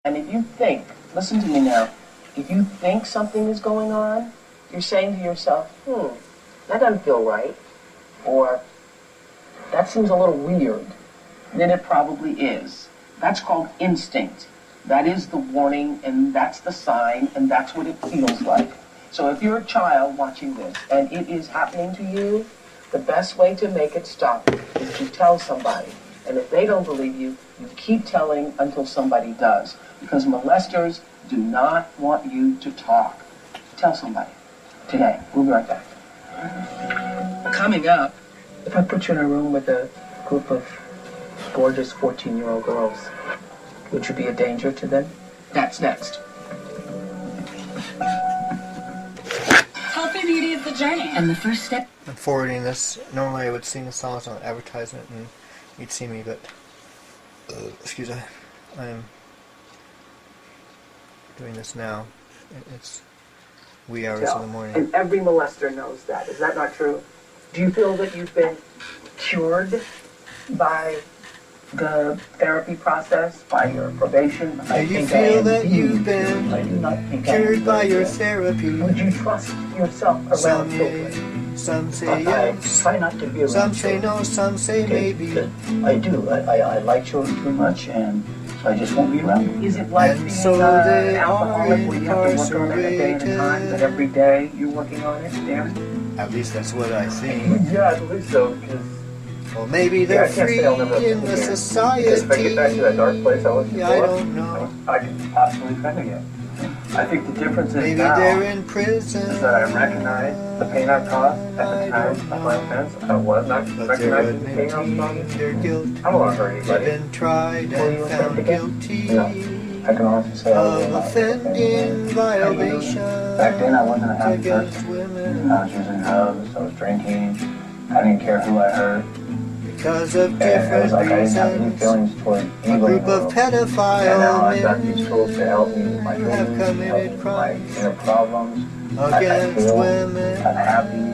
And if you think, listen to me now, if you think something is going on, you're saying to yourself, that doesn't feel right, or that seems a little weird, then it probably is. That's called instinct. That is the warning, and that's the sign, and that's what it feels like. So if you're a child watching this, and it is happening to you, the best way to make it stop is to tell somebody. And if they don't believe you, you keep telling until somebody does. Because molesters do not want you to talk. Tell somebody today. We'll be right back. Coming up, if I put you in a room with a group of gorgeous 14-year-old girls, would you be a danger to them? That's next. Healthy beauty is the journey. And the first step... I'm forwarding this. Normally I would sing the songs on advertisement and you'd see me, but... excuse me. I'm doing this now. It's wee hours in the morning. And every molester knows that. Is that not true? Do you feel that you've been cured by the therapy process, by your probation? Do you feel that you've been cured by your therapy? Would you trust yourself around children? Some say yes, I try not to be around some say no, some say maybe. I do. I like children too much, and so I just won't be around them. Is it like And being so an they alcoholic are where you have to work on it a day at a time, but every day you're working on it, Darren? At least that's what I think. Yeah, I believe so, because... Well, maybe they're I can't free say I'll never in the again. society. If I get back to that dark place I was before, I don't know. I could possibly friend again. I think the difference is Maybe now they're in prison. is that I recognize the pain I caused at the time of my offense. I was not But they're recognizing the pain I was admitting causing. their guilt. I don't want to hurt They've anybody. been tried Will you and offend found again? guilty No. I can honestly say I was of not. offending violations Back then I wasn't a happy against person. women I was using drugs, I was drinking, I didn't care who I hurt. because of And it was different like I didn't have any reasons. feelings toward A evil. group of And now I've got these pedophile tools to help me with my men have feelings, help me committed with my crimes inner problems. I against feel, women. I'm happy.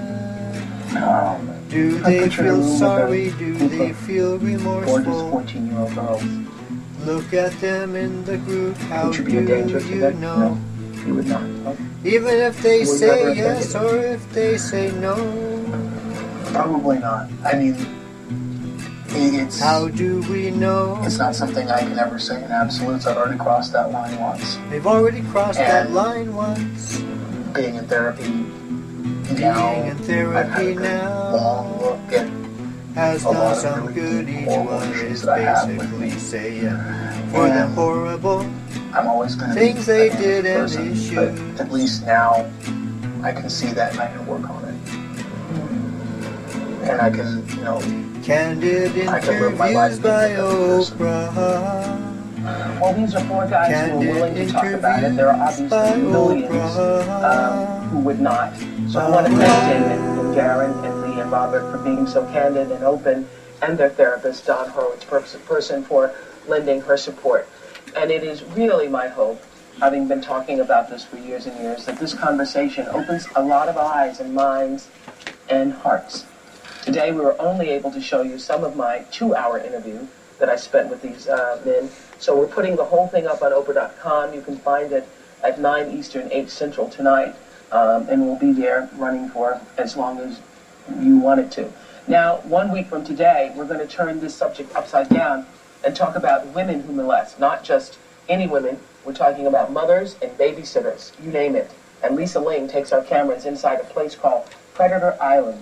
Do I they picture a feel room with a sorry? Do group they of feel gorgeous remorseful? 14-year-old girls. Look at them in the group. How Would you do be a danger to you them? know? No, you would not. No. Even if they Would you say ever yes offend or if they say no, Probably not. I mean, it's how do we know? it's not something I can ever say in absolutes. I've already crossed that line once. They've already crossed that And- line once. Being in therapy Being now, in I've had a therapy good now long look at has a lot done of some really good. deep, Each horrible one issues is that I have with basically me. saying for the And horrible I'm always going to things be they a did and person, issues. but at least now I can see that and I can work on it. And I can, Candid I can live my life interviews by being a different person. Oprah. Well, these are four guys who are willing to talk about it. There are obviously millions who would not. So I want to thank David and Darren and Lee and Robert for being so candid and open, and their therapist, Don Horowitz person, for lending her support. And it is really my hope, having been talking about this for years and years, that this conversation opens a lot of eyes and minds and hearts. Today we were only able to show you some of my 2-hour interview that I spent with these men. So we're putting the whole thing up on Oprah.com. You can find it at 9 Eastern, 8 Central tonight, and we'll be there running for as long as you want it to. Now, 1 week from today, we're going to turn this subject upside down and talk about women who molest, not just any women. We're talking about mothers and babysitters, you name it. And Lisa Ling takes our cameras inside a place called Predator Island.